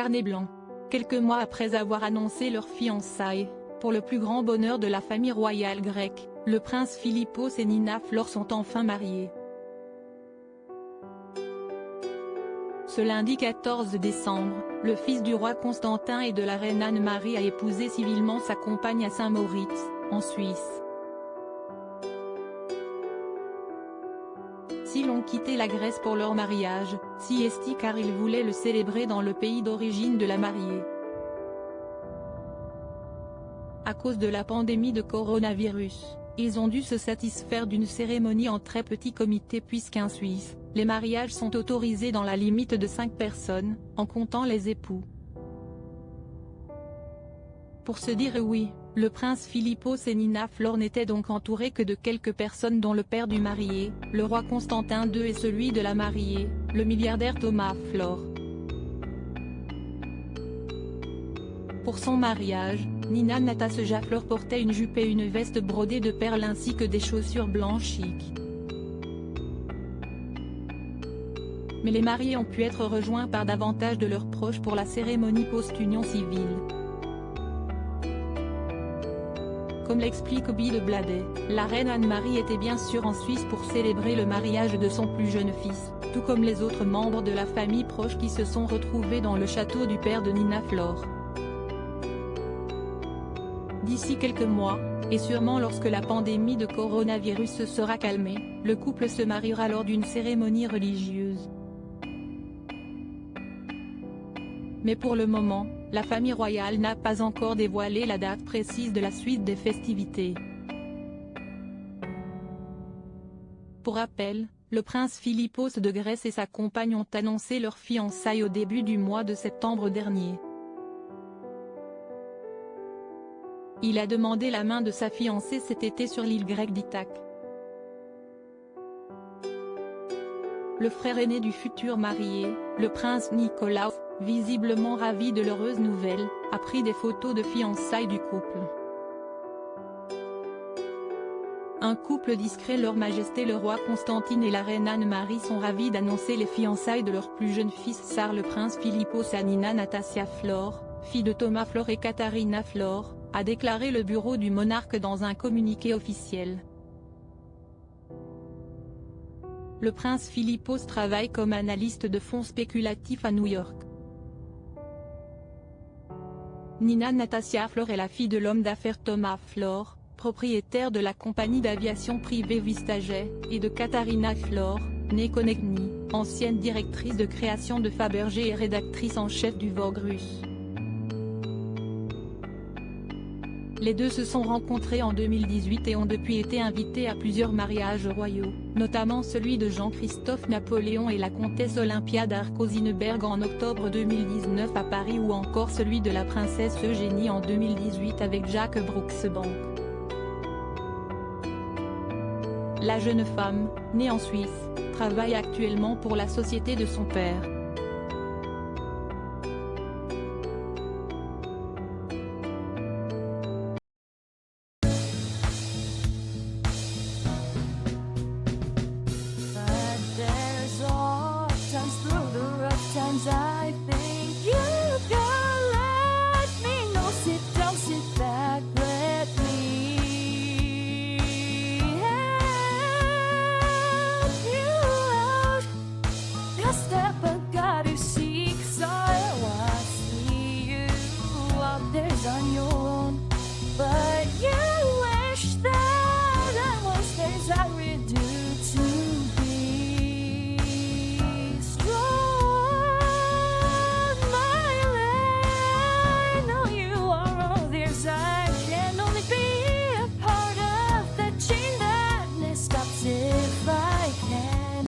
carnet blanc. Quelques mois après avoir annoncé leur fiançailles, pour le plus grand bonheur de la famille royale grecque, le prince Philippos et Nina Flor sont enfin mariés. Ce lundi 14 décembre, le fils du roi Constantin et de la reine Anne-Marie a épousé civilement sa compagne à Saint-Moritz, en Suisse. S'ils ont quitté la Grèce pour leur mariage, si est-il car ils voulaient le célébrer dans le pays d'origine de la mariée. À cause de la pandémie de coronavirus, ils ont dû se satisfaire d'une cérémonie en très petit comité puisqu'en Suisse, les mariages sont autorisés dans la limite de 5 personnes, en comptant les époux. Pour se dire oui, le prince Philippos et Nina Flor n'étaient donc entourés que de quelques personnes dont le père du marié, le roi Constantin II et celui de la mariée, le milliardaire Thomas Flor. Pour son mariage, Nina Natasja Flor portait une jupe et une veste brodée de perles ainsi que des chaussures blanches chic. Mais les mariés ont pu être rejoints par davantage de leurs proches pour la cérémonie post-union civile. Comme l'explique Obi de Bladet, la reine Anne-Marie était bien sûr en Suisse pour célébrer le mariage de son plus jeune fils, tout comme les autres membres de la famille proche qui se sont retrouvés dans le château du père de Nina Flor. D'ici quelques mois, et sûrement lorsque la pandémie de coronavirus sera calmée, le couple se mariera lors d'une cérémonie religieuse. Mais pour le moment, la famille royale n'a pas encore dévoilé la date précise de la suite des festivités. Pour rappel, le prince Philippos de Grèce et sa compagne ont annoncé leur fiançailles au début du mois de septembre dernier. Il a demandé la main de sa fiancée cet été sur l'île grecque d'Ithaque. Le frère aîné du futur marié, le prince Nicolaos, visiblement ravi de l'heureuse nouvelle, a pris des photos de fiançailles du couple. Un couple discret. Leur Majesté le roi Constantine et la reine Anne-Marie sont ravis d'annoncer les fiançailles de leur plus jeune fils Sar le prince Philippos à Nina Natasja Flor, fille de Thomas Flor et Katharina Flor, a déclaré le bureau du monarque dans un communiqué officiel. Le prince Philippos travaille comme analyste de fonds spéculatifs à New York. Nina Natasja Flor est la fille de l'homme d'affaires Thomas Flor, propriétaire de la compagnie d'aviation privée Vistajet, et de Katharina Flor, née Konechny, ancienne directrice de création de Fabergé et rédactrice en chef du Vogue russe. Les deux se sont rencontrés en 2018 et ont depuis été invités à plusieurs mariages royaux, notamment celui de Jean-Christophe Napoléon et la comtesse Olympia d'Arco-Zinneberg en octobre 2019 à Paris ou encore celui de la princesse Eugénie en 2018 avec Jacques Brooksbank. La jeune femme, née en Suisse, travaille actuellement pour la société de son père.